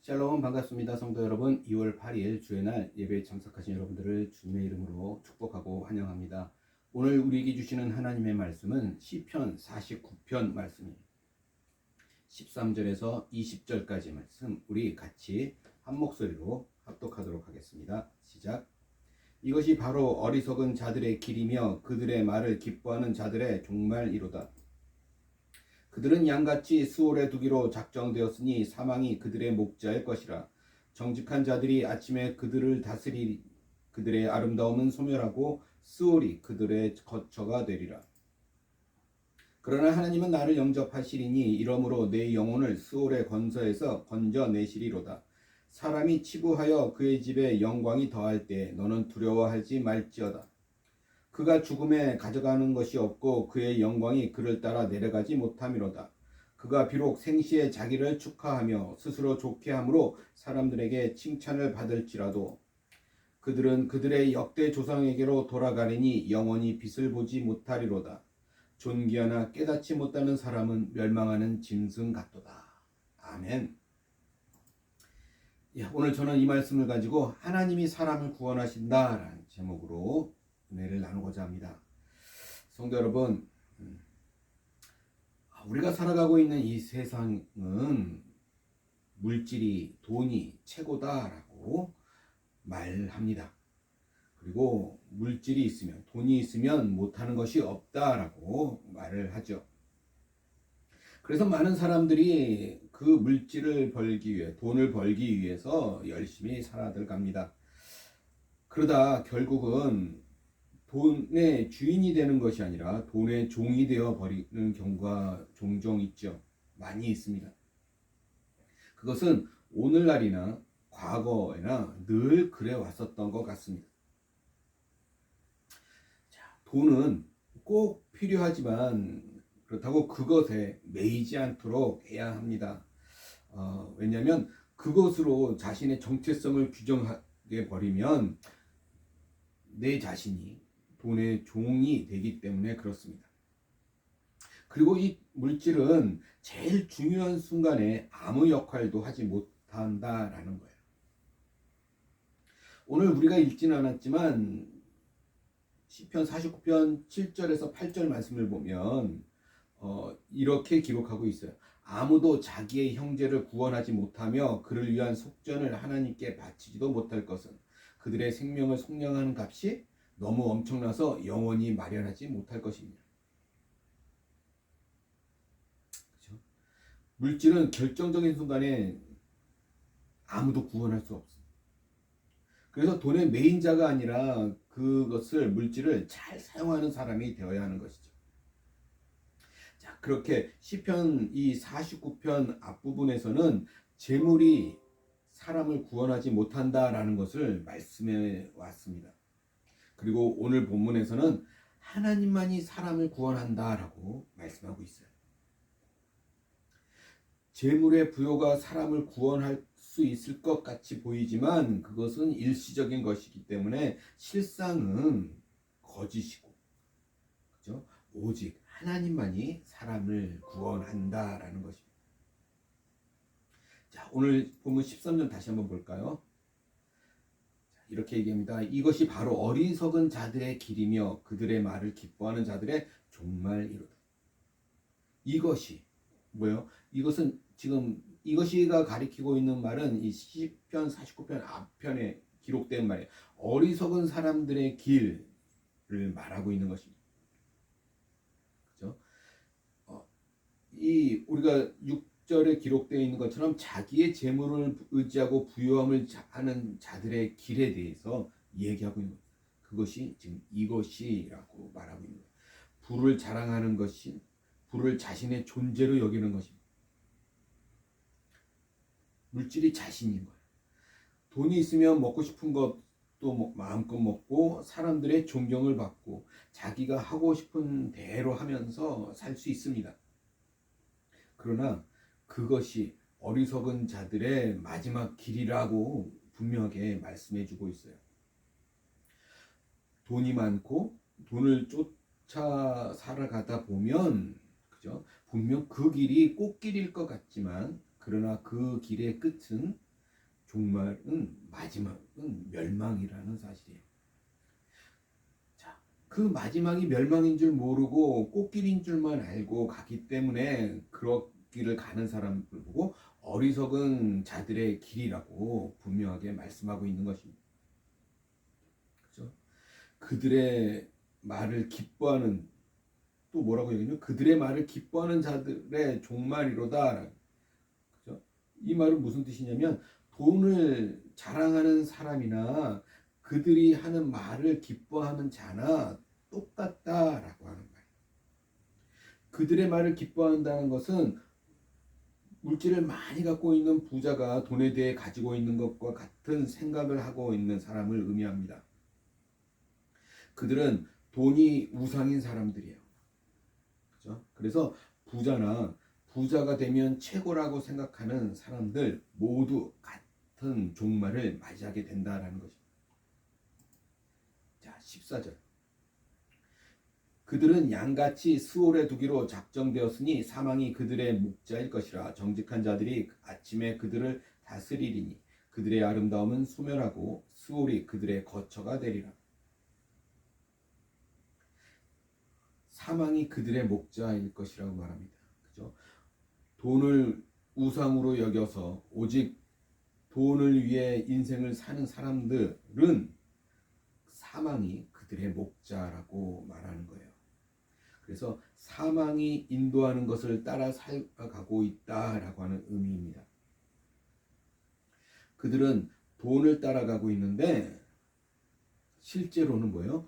샬롬 반갑습니다. 성도 여러분, 2월 8일 주의 날 예배에 참석하신 여러분들을 주님의 이름으로 축복하고 환영합니다. 오늘 우리에게 주시는 하나님의 말씀은 시편 49편 말씀입니다. 13절에서 20절까지 말씀 우리 같이 한 목소리로 합독하도록 하겠습니다. 시작. 이것이 바로 어리석은 자들의 길이며 그들의 말을 기뻐하는 자들의 종말이로다. 그들은 양같이 수월에 두기로 작정되었으니 사망이 그들의 목자일 것이라. 정직한 자들이 아침에 그들을 다스리리. 그들의 아름다움은 소멸하고 수월이 그들의 거처가 되리라. 그러나 하나님은 나를 영접하시리니 이러므로 내 영혼을 수월의 건서에서 건져내시리로다. 사람이 치부하여 그의 집에 영광이 더할 때 너는 두려워하지 말지어다. 그가 죽음에 가져가는 것이 없고 그의 영광이 그를 따라 내려가지 못함이로다. 그가 비록 생시에 자기를 축하하며 스스로 좋게 함으로 사람들에게 칭찬을 받을지라도 그들은 그들의 역대 조상에게로 돌아가리니 영원히 빛을 보지 못하리로다. 존귀하나 깨닫지 못하는 사람은 멸망하는 짐승 같도다. 아멘. 오늘 저는 이 말씀을 가지고 하나님이 사람을 구원하신다라는 제목으로 은혜를 나누고자 합니다. 성도 여러분, 우리가 살아가고 있는 이 세상은 물질이, 돈이 최고다라고 말합니다. 그리고 물질이 있으면, 돈이 있으면 못하는 것이 없다라고 말을 하죠. 그래서 많은 사람들이 그 물질을 벌기 위해, 돈을 벌기 위해서 열심히 살아들갑니다. 그러다 결국은 돈의 주인이 되는 것이 아니라 돈의 종이 되어 버리는 경우가 종종 있죠. 많이 있습니다. 그것은 오늘날이나 과거에나 늘 그래 왔었던 것 같습니다. 돈은 꼭 필요하지만 그렇다고 그것에 매이지 않도록 해야 합니다. 왜냐하면 그것으로 자신의 정체성을 규정하게 버리면 내 자신이 돈의 종이 되기 때문에 그렇습니다. 그리고 이 물질은 제일 중요한 순간에 아무 역할도 하지 못한다라는 거예요. 오늘 우리가 읽지는 않았지만 시편 49편 7절에서 8절 말씀을 보면 이렇게 기록하고 있어요. 아무도 자기의 형제를 구원하지 못하며 그를 위한 속전을 하나님께 바치지도 못할 것은 그들의 생명을 속량하는 값이 너무 엄청나서 영원히 마련하지 못할 것입니다. 그렇죠? 물질은 결정적인 순간에 아무도 구원할 수 없습니다. 그래서 돈의 매인자가 아니라 그것을 물질을 잘 사용하는 사람이 되어야 하는 것이죠. 자, 그렇게 시편 이 49편 앞부분에서는 재물이 사람을 구원하지 못한다라는 것을 말씀해 왔습니다. 그리고 오늘 본문에서는 하나님만이 사람을 구원한다라고 말씀하고 있어요. 재물의 부요가 사람을 구원할 수 있을 것 같이 보이지만 그것은 일시적인 것이기 때문에 실상은 거짓이고, 그렇죠? 오직 하나님만이 사람을 구원한다라는 것입니다. 자, 오늘 본문 13절 다시 한번 볼까요? 이렇게 얘기합니다. 이것이 바로 어리석은 자들의 길이며 그들의 말을 기뻐하는 자들의 종말이로다. 이것이 뭐예요? 이것은 지금 이것이가 가리키고 있는 말은 이 시편 49편 앞편에 기록된 말이에요. 어리석은 사람들의 길을 말하고 있는 것입니다. 그렇죠? 이 우리가 6절에 기록되어 있는 것처럼 자기의 재물을 의지하고 부유함을 하는 자들의 길에 대해서 얘기하고 있는 거예요. 그것이 지금 이것이라고 말하고 있는 거예요. 부를 자랑하는 것이 부를 자신의 존재로 여기는 것입니다. 물질이 자신인 거예요. 돈이 있으면 먹고 싶은 것도 마음껏 먹고 사람들의 존경을 받고 자기가 하고 싶은 대로 하면서 살 수 있습니다. 그러나 그것이 어리석은 자들의 마지막 길이라고 분명하게 말씀해 주고 있어요. 돈이 많고 돈을 쫓아 살아가다 보면, 그죠? 분명 그 길이 꽃길일 것 같지만 그러나 그 길의 끝은 종말은 마지막은 멸망이라는 사실이에요. 자, 그 마지막이 멸망인 줄 모르고 꽃길인 줄만 알고 가기 때문에 그렇기를 가는 사람을 보고 어리석은 자들의 길이라고 분명하게 말씀하고 있는 것입니다. 그렇죠? 그들의 말을 기뻐하는, 또 뭐라고 얘기하냐면 그들의 말을 기뻐하는 자들의 종말이로다. 그렇죠? 이 말은 무슨 뜻이냐면 돈을 자랑하는 사람이나 그들이 하는 말을 기뻐하는 자나 똑같다라고 하는 거예요. 그들의 말을 기뻐한다는 것은 물질을 많이 갖고 있는 부자가 돈에 대해 가지고 있는 것과 같은 생각을 하고 있는 사람을 의미합니다. 그들은 돈이 우상인 사람들이에요. 그렇죠? 그래서 부자가 되면 최고라고 생각하는 사람들 모두 같은 종말을 맞이하게 된다라는 것입니다. 자, 14절. 그들은 양같이 수월에 두기로 작정되었으니 사망이 그들의 목자일 것이라. 정직한 자들이 아침에 그들을 다스리리니 그들의 아름다움은 소멸하고 수월이 그들의 거처가 되리라. 사망이 그들의 목자일 것이라고 말합니다. 그죠? 돈을 우상으로 여겨서 오직 돈을 위해 인생을 사는 사람들은 사망이 그들의 목자라고 말하는 거예요. 그래서 사망이 인도하는 것을 따라 살아가고 있다라고 하는 의미입니다. 그들은 돈을 따라가고 있는데 실제로는 뭐예요?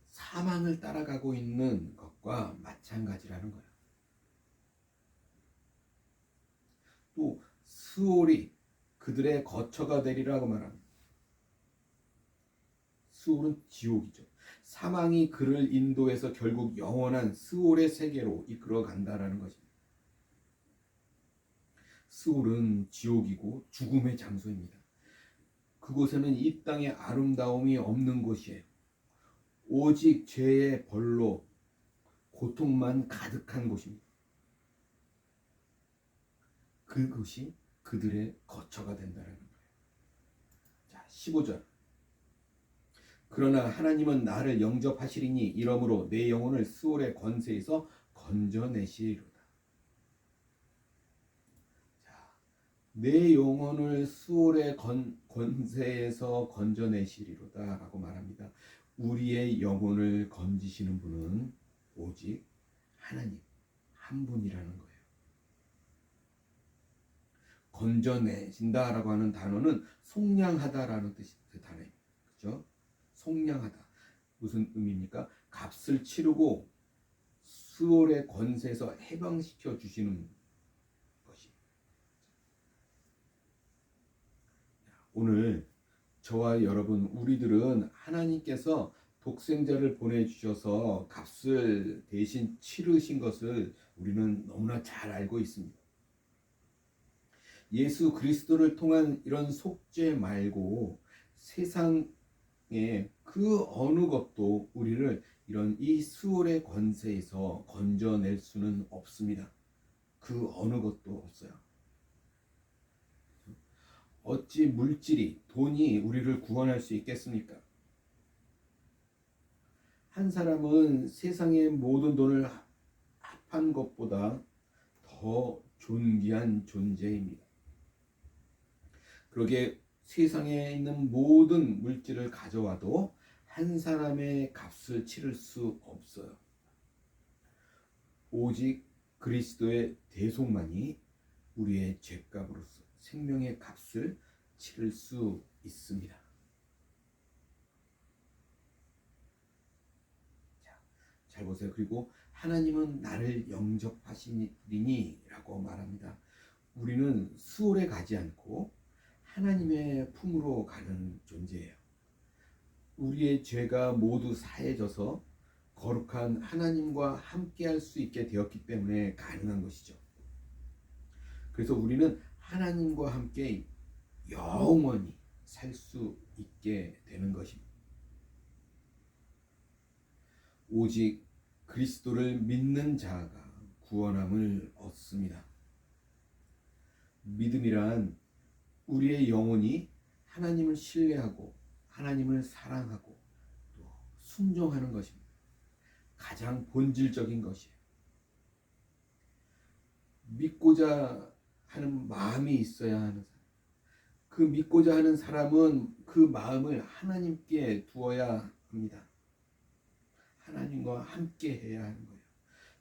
사망을 따라가고 있는 것과 마찬가지라는 거예요. 또 스올이 그들의 거처가 되리라고 말합니다. 스올은 지옥이죠. 사망이 그를 인도해서 결국 영원한 스올의 세계로 이끌어 간다라는 것입니다. 스올은 지옥이고 죽음의 장소입니다. 그곳에는 이 땅의 아름다움이 없는 곳이에요. 오직 죄의 벌로 고통만 가득한 곳입니다. 그것이 그들의 거처가 된다는 거예요. 자, 15절. 그러나 하나님은 나를 영접하시리니 이러므로 내 영혼을 스올의 권세에서 건져내시리로다. 자, 내 영혼을 스올의 권세에서 건져내시리로다 라고 말합니다. 우리의 영혼을 건지시는 분은 오직 하나님 한 분이라는 거예요. 건져내신다라고 하는 단어는 속량하다라는 뜻의 단어예요. 그렇죠? 속량하다. 무슨 의미입니까? 값을 치르고 스올의 권세에서 해방시켜 주시는 것이. 오늘 저와 여러분 우리들은 하나님께서 독생자를 보내주셔서 값을 대신 치르신 것을 우리는 너무나 잘 알고 있습니다. 예수 그리스도를 통한 이런 속죄 말고 세상에 그 어느 것도 우리를 이런 이 스올의 권세에서 건져낼 수는 없습니다. 그 어느 것도 없어요. 어찌 물질이, 돈이 우리를 구원할 수 있겠습니까? 한 사람은 세상의 모든 돈을 합한 것보다 더 존귀한 존재입니다. 그러게 세상에 있는 모든 물질을 가져와도 한 사람의 값을 치를 수 없어요. 오직 그리스도의 대속만이 우리의 죄값으로서 생명의 값을 치를 수 있습니다. 자, 잘 보세요. 그리고 하나님은 나를 영접하시리니 라고 말합니다. 우리는 수월에 가지 않고 하나님의 품으로 가는 존재예요. 우리의 죄가 모두 사해져서 거룩한 하나님과 함께 할 수 있게 되었기 때문에 가능한 것이죠. 그래서 우리는 하나님과 함께 영원히 살 수 있게 되는 것입니다. 오직 그리스도를 믿는 자가 구원함을 얻습니다. 믿음이란 우리의 영혼이 하나님을 신뢰하고 하나님을 사랑하고 또 순종하는 것입니다. 가장 본질적인 것이에요. 믿고자 하는 마음이 있어야 하는 사람. 그 믿고자 하는 사람은 그 마음을 하나님께 두어야 합니다. 하나님과 함께 해야 하는 거예요.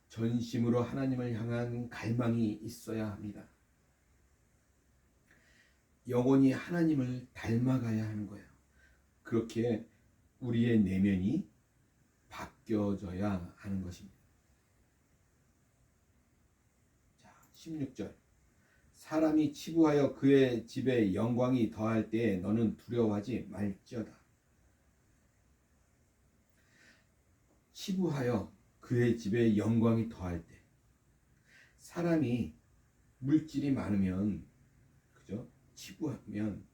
전심으로 하나님을 향한 갈망이 있어야 합니다. 영원히 하나님을 닮아가야 하는 거예요. 그렇게 우리의 내면이 바뀌어져야 하는 것입니다. 자, 16절. 사람이 치부하여 그의 집에 영광이 더할 때에 너는 두려워하지 말지어다. 치부하여 그의 집에 영광이 더할 때, 사람이 물질이 많으면, 그죠? 치부하면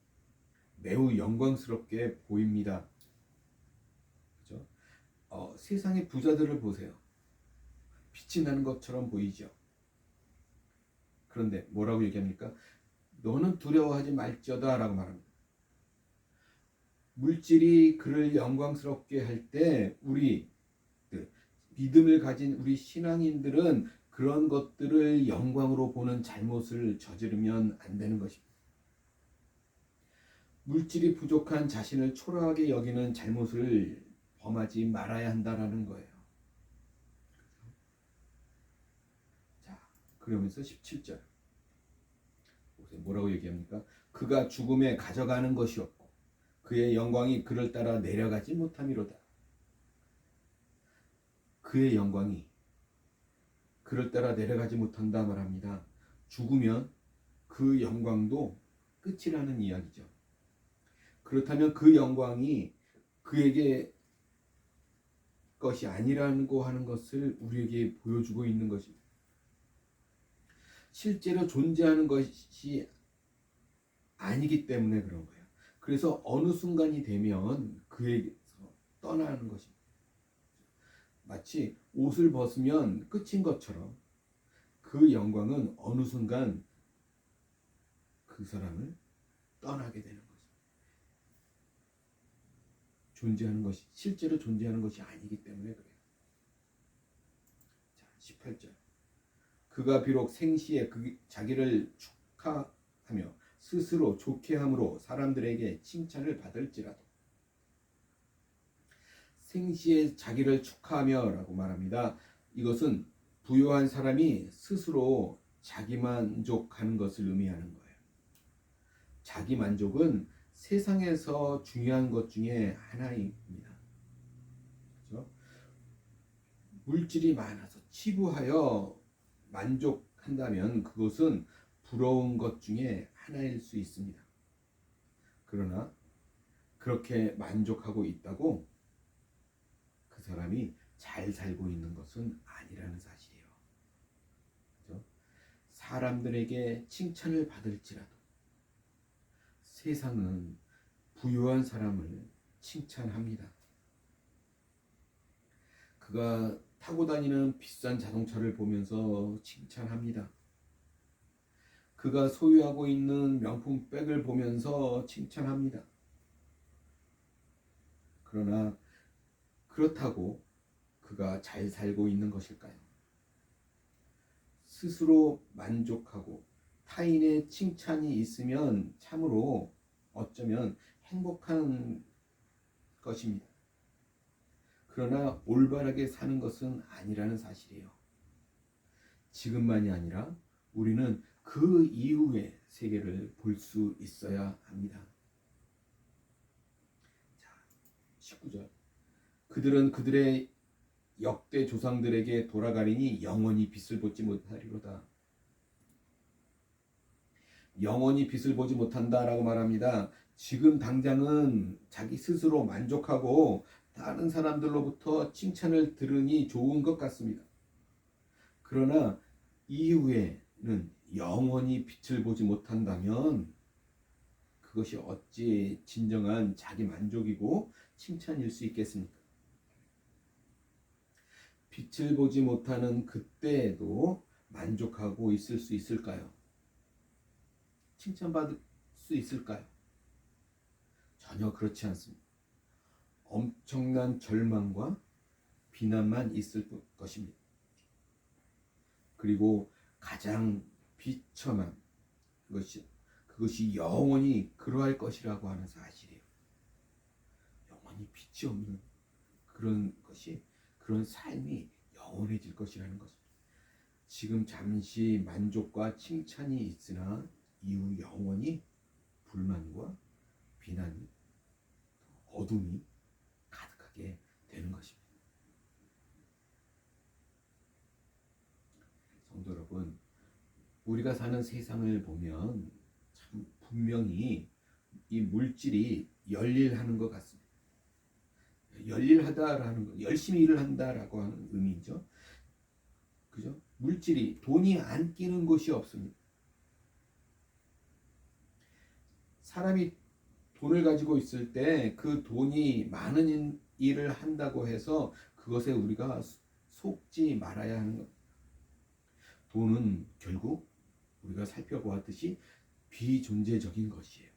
매우 영광스럽게 보입니다. 그죠? 세상의 부자들을 보세요. 빛이 나는 것처럼 보이죠. 그런데 뭐라고 얘기합니까? 너는 두려워하지 말지어다 라고 말합니다. 물질이 그를 영광스럽게 할 때 우리 믿음을 가진 우리 신앙인들은 그런 것들을 영광으로 보는 잘못을 저지르면 안 되는 것입니다. 물질이 부족한 자신을 초라하게 여기는 잘못을 범하지 말아야 한다라는 거예요. 자, 그러면서 17절 뭐라고 얘기합니까? 그가 죽음에 가져가는 것이 없고 그의 영광이 그를 따라 내려가지 못함이로다. 그의 영광이 그를 따라 내려가지 못한다 말합니다. 죽으면 그 영광도 끝이라는 이야기죠. 그렇다면 그 영광이 그에게 것이 아니라고 하는 것을 우리에게 보여주고 있는 것입니다. 실제로 존재하는 것이 아니기 때문에 그런 거예요. 그래서 어느 순간이 되면 그에게서 떠나는 것입니다. 마치 옷을 벗으면 끝인 것처럼 그 영광은 어느 순간 그 사람을 떠나게 되는 것입니다. 존재하는 것이 실제로 존재하는 것이 아니기 때문에 그래요. 자, 18절. 그가 비록 생시에 자기를 축하하며 스스로 좋게 함으로 사람들에게 칭찬을 받을지라도, 생시에 자기를 축하하며 라고 말합니다. 이것은 부유한 사람이 스스로 자기만족하는 것을 의미하는 거예요. 자기만족은 세상에서 중요한 것 중에 하나입니다. 그렇죠? 물질이 많아서 치부하여 만족한다면 그것은 부러운 것 중에 하나일 수 있습니다. 그러나 그렇게 만족하고 있다고 그 사람이 잘 살고 있는 것은 아니라는 사실이에요. 그렇죠? 사람들에게 칭찬을 받을지라도 세상은 부유한 사람을 칭찬합니다. 그가 타고 다니는 비싼 자동차를 보면서 칭찬합니다. 그가 소유하고 있는 명품 백을 보면서 칭찬합니다. 그러나 그렇다고 그가 잘 살고 있는 것일까요? 스스로 만족하고 타인의 칭찬이 있으면 참으로 어쩌면 행복한 것입니다. 그러나 올바르게 사는 것은 아니라는 사실이에요. 지금만이 아니라 우리는 그 이후의 세계를 볼 수 있어야 합니다. 자, 19절. 그들은 그들의 역대 조상들에게 돌아가리니 영원히 빚을 보지 못하리로다. 영원히 빚을 보지 못한다라고 말합니다. 지금 당장은 자기 스스로 만족하고 다른 사람들로부터 칭찬을 들으니 좋은 것 같습니다. 그러나 이후에는 영원히 빛을 보지 못한다면 그것이 어찌 진정한 자기 만족이고 칭찬일 수 있겠습니까? 빛을 보지 못하는 그때에도 만족하고 있을 수 있을까요? 칭찬받을 수 있을까요? 전혀 그렇지 않습니다. 엄청난 절망과 비난만 있을 것입니다. 그리고 가장 비참한 그것이 영원히 그러할 것이라고 하는 사실이에요. 영원히 빛이 없는 그런 삶이 영원해질 것이라는 것입니다. 지금 잠시 만족과 칭찬이 있으나 이후 영원히 불만과 비난이, 어둠이 가득하게 되는 것입니다. 성도 여러분, 우리가 사는 세상을 보면 참 분명히 이 물질이 열일하는 것 같습니다. 열일하다라는 거, 열심히 일을 한다라고 하는 의미죠. 그죠? 물질이, 돈이 안 끼는 곳이 없습니다. 사람이 돈을 가지고 있을 때 그 돈이 많은 일을 한다고 해서 그것에 우리가 속지 말아야 하는 것. 돈은 결국 우리가 살펴보았듯이 비존재적인 것이에요.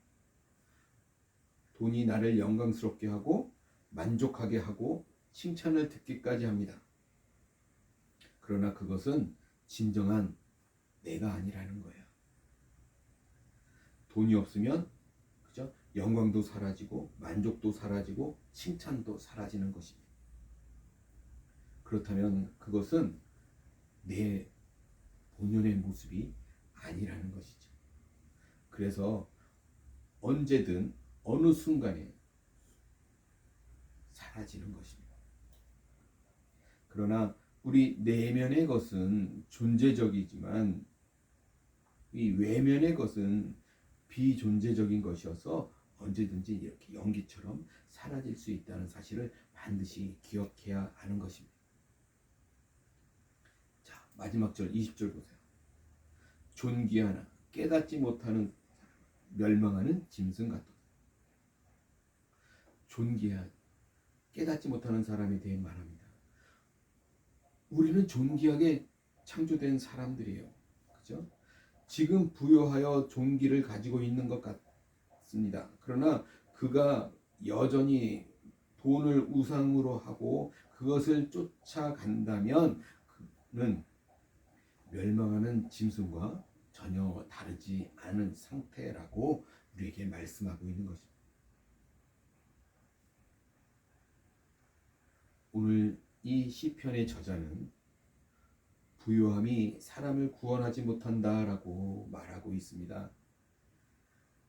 돈이 나를 영광스럽게 하고 만족하게 하고 칭찬을 듣기까지 합니다. 그러나 그것은 진정한 내가 아니라는 거예요. 돈이 없으면 그죠? 영광도 사라지고 만족도 사라지고 칭찬도 사라지는 것입니다. 그렇다면 그것은 내 본연의 모습이 아니라는 것이죠. 그래서 언제든 어느 순간에 사라지는 것입니다. 그러나 우리 내면의 것은 존재적이지만 이 외면의 것은 비존재적인 것이어서 언제든지 이렇게 연기처럼 사라질 수 있다는 사실을 반드시 기억해야 하는 것입니다. 자, 마지막 절 20절 보세요. 존귀하나 깨닫지 못하는 멸망하는 짐승 같도다. 존귀한 깨닫지 못하는 사람에 대해 말합니다. 우리는 존귀하게 창조된 사람들이에요. 그죠? 지금 부여하여 존귀를 가지고 있는 것 같습니다. 그러나 그가 여전히 돈을 우상으로 하고 그것을 쫓아간다면 그는 멸망하는 짐승과 전혀 다르지 않은 상태라고 우리에게 말씀하고 있는 것입니다. 오늘 이 시편의 저자는 부요함이 사람을 구원하지 못한다라고 말하고 있습니다.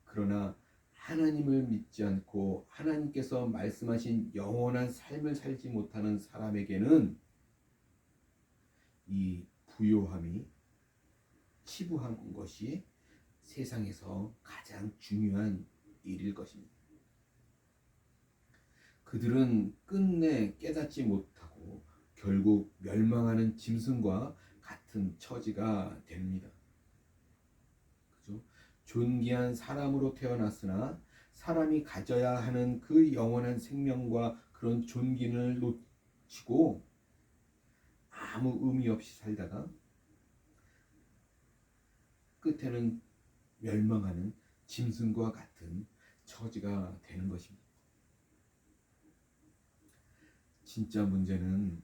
그러나 하나님을 믿지 않고 하나님께서 말씀하신 영원한 삶을 살지 못하는 사람에게는 이 부요함이 치부한 것이 세상에서 가장 중요한 일일 것입니다. 그들은 끝내 깨닫지 못하고 결국 멸망하는 짐승과 같은 처지가 됩니다. 그죠? 존귀한 사람으로 태어났으나 사람이 가져야 하는 그 영원한 생명과 그런 존귀를 놓치고 아무 의미 없이 살다가 끝에는 멸망하는 짐승과 같은 처지가 되는 것입니다. 진짜 문제는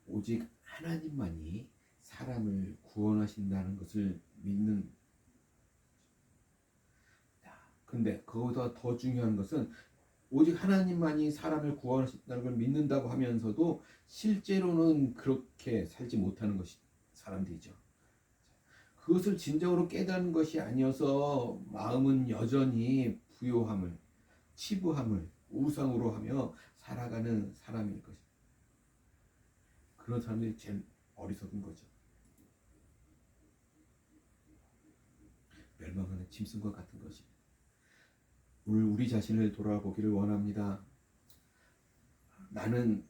오직 하나님만이 사람을 구원하신다는 것을 믿는. 근데 그보다 더 중요한 것은 오직 하나님만이 사람을 구원하신다는 걸 믿는다고 하면서도 실제로는 그렇게 살지 못하는 것이 사람들이죠. 그것을 진정으로 깨닫는 것이 아니어서 마음은 여전히 부요함을, 치부함을 우상으로 하며 살아가는 사람일 것입니다. 그런 사람들이 제일 어리석은 거죠. 멸망하는 짐승과 같은 것입니다. 오늘 우리 자신을 돌아보기를 원합니다. 나는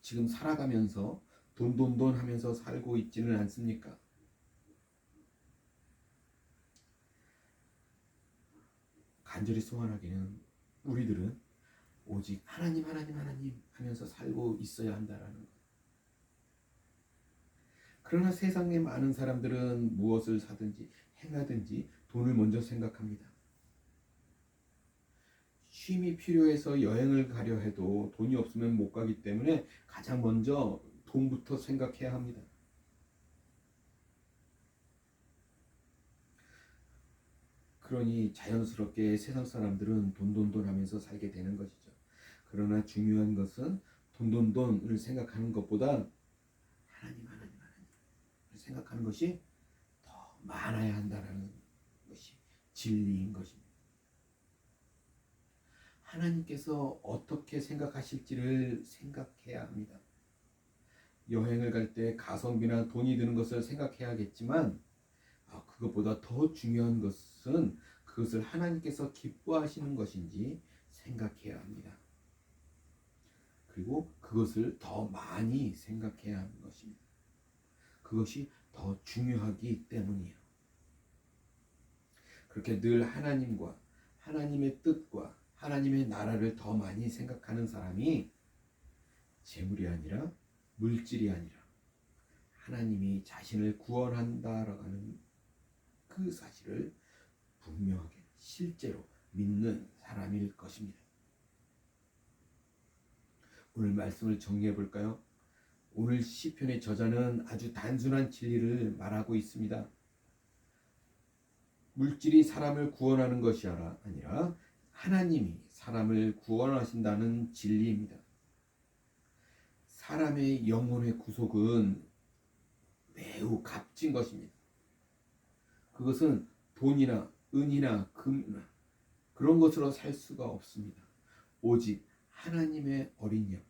지금 살아가면서 돈돈돈 하면서 살고 있지는 않습니까? 간절히 소원하기는 우리들은 오직 하나님 하면서 살고 있어야 한다라는 것. 그러나 세상의 많은 사람들은 무엇을 사든지 행하든지 돈을 먼저 생각합니다. 쉼이 필요해서 여행을 가려 해도 돈이 없으면 못 가기 때문에 가장 먼저 돈부터 생각해야 합니다. 그러니 자연스럽게 세상 사람들은 돈돈돈 하면서 살게 되는 것이죠. 그러나 중요한 것은 돈돈돈을 생각하는 것보다 하나님을 생각하는 것이 더 많아야 한다는 것이 진리인 것입니다. 하나님께서 어떻게 생각하실지를 생각해야 합니다. 여행을 갈 때 가성비나 돈이 드는 것을 생각해야겠지만 그것보다 더 중요한 것은 그것을 하나님께서 기뻐하시는 것인지 생각해야 합니다. 그리고 그것을 더 많이 생각해야 하는 것입니다. 그것이 더 중요하기 때문이에요. 그렇게 늘 하나님과 하나님의 뜻과 하나님의 나라를 더 많이 생각하는 사람이 재물이 아니라 물질이 아니라 하나님이 자신을 구원한다라고 하는 그 사실을 분명하게 실제로 믿는 사람일 것입니다. 오늘 말씀을 정리해 볼까요? 오늘 시편의 저자는 아주 단순한 진리를 말하고 있습니다. 물질이 사람을 구원하는 것이 아니라 하나님이 사람을 구원하신다는 진리입니다. 사람의 영혼의 구속은 매우 값진 것입니다. 그것은 돈이나 은이나 금이나 그런 것으로 살 수가 없습니다. 오직 하나님의 어린 양,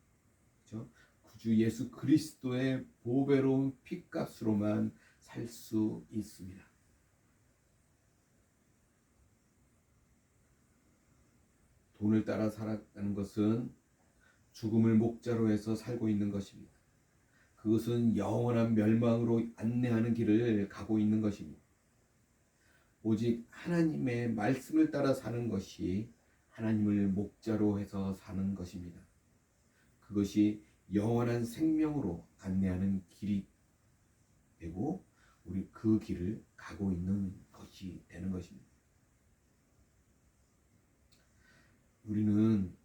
그렇죠? 구주 예수 그리스도의 보배로운 피값으로만 살 수 있습니다. 돈을 따라 살아가는 것은 죽음을 목자로 해서 살고 있는 것입니다. 그것은 영원한 멸망으로 안내하는 길을 가고 있는 것입니다. 오직 하나님의 말씀을 따라 사는 것이 하나님을 목자로 해서 사는 것입니다. 그것이 영원한 생명으로 안내하는 길이 되고 우리 그 길을 가고 있는 것이 되는 것입니다. 우리는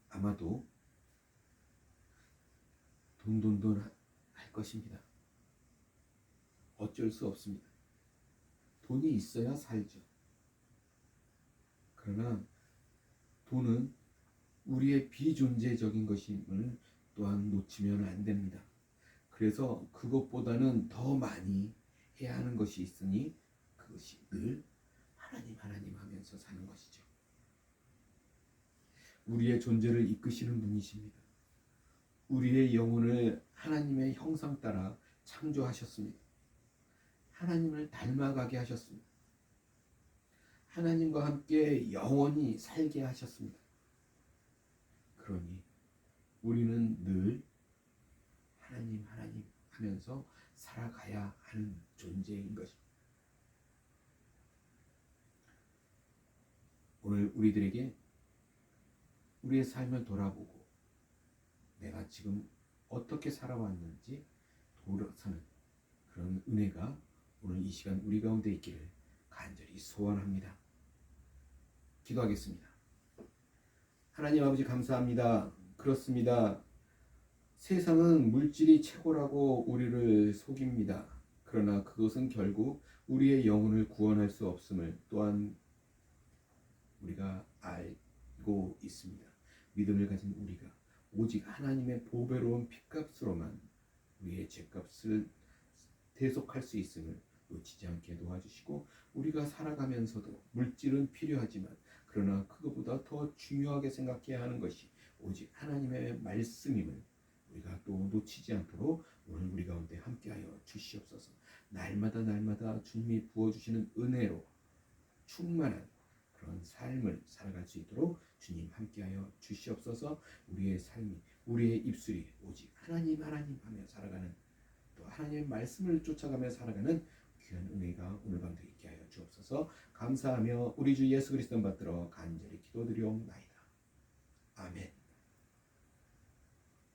아마도 돈돈돈 할 것입니다. 어쩔 수 없습니다. 돈이 있어야 살죠. 그러나 돈은 우리의 비존재적인 것임을 또한 놓치면 안 됩니다. 그래서 그것보다는 더 많이 해야 하는 것이 있으니 그것이 늘 하나님 하면서 사는 것이죠. 우리의 존재를 이끄시는 분이십니다. 우리의 영혼을 하나님의 형상 따라 창조하셨습니다. 하나님을 닮아가게 하셨습니다. 하나님과 함께 영원히 살게 하셨습니다. 그러니 우리는 늘 하나님 하면서 살아가야 하는 존재인 것입니다. 오늘 우리들에게 우리의 삶을 돌아보고 내가 지금 어떻게 살아왔는지 돌아서는 그런 은혜가 오늘 이 시간 우리 가운데 있기를 간절히 소원합니다. 기도하겠습니다. 하나님 아버지 감사합니다. 그렇습니다. 세상은 물질이 최고라고 우리를 속입니다. 그러나 그것은 결국 우리의 영혼을 구원할 수 없음을 또한 우리가 알고 있습니다. 믿음을 가진 우리가 오직 하나님의 보배로운 피값으로만 우리의 죄값을 대속할 수 있음을 놓치지 않게 도와주시고 우리가 살아가면서도 물질은 필요하지만 그러나 그것보다 더 중요하게 생각해야 하는 것이 오직 하나님의 말씀임을 우리가 또 놓치지 않도록 오늘 우리 가운데 함께하여 주시옵소서. 날마다 주님이 부어주시는 은혜로 충만한 그런 삶을 살아갈 수 있도록 주님 함께하여 주시옵소서. 우리의 삶이 우리의 입술이 오직 하나님 하며 살아가는 또 하나님의 말씀을 쫓아가며 살아가는 귀한 은혜가 오늘 밤도 있게 하여 주옵소서. 감사하며 우리 주 예수 그리스도 받들어 간절히 기도드리옵나이다. 아멘.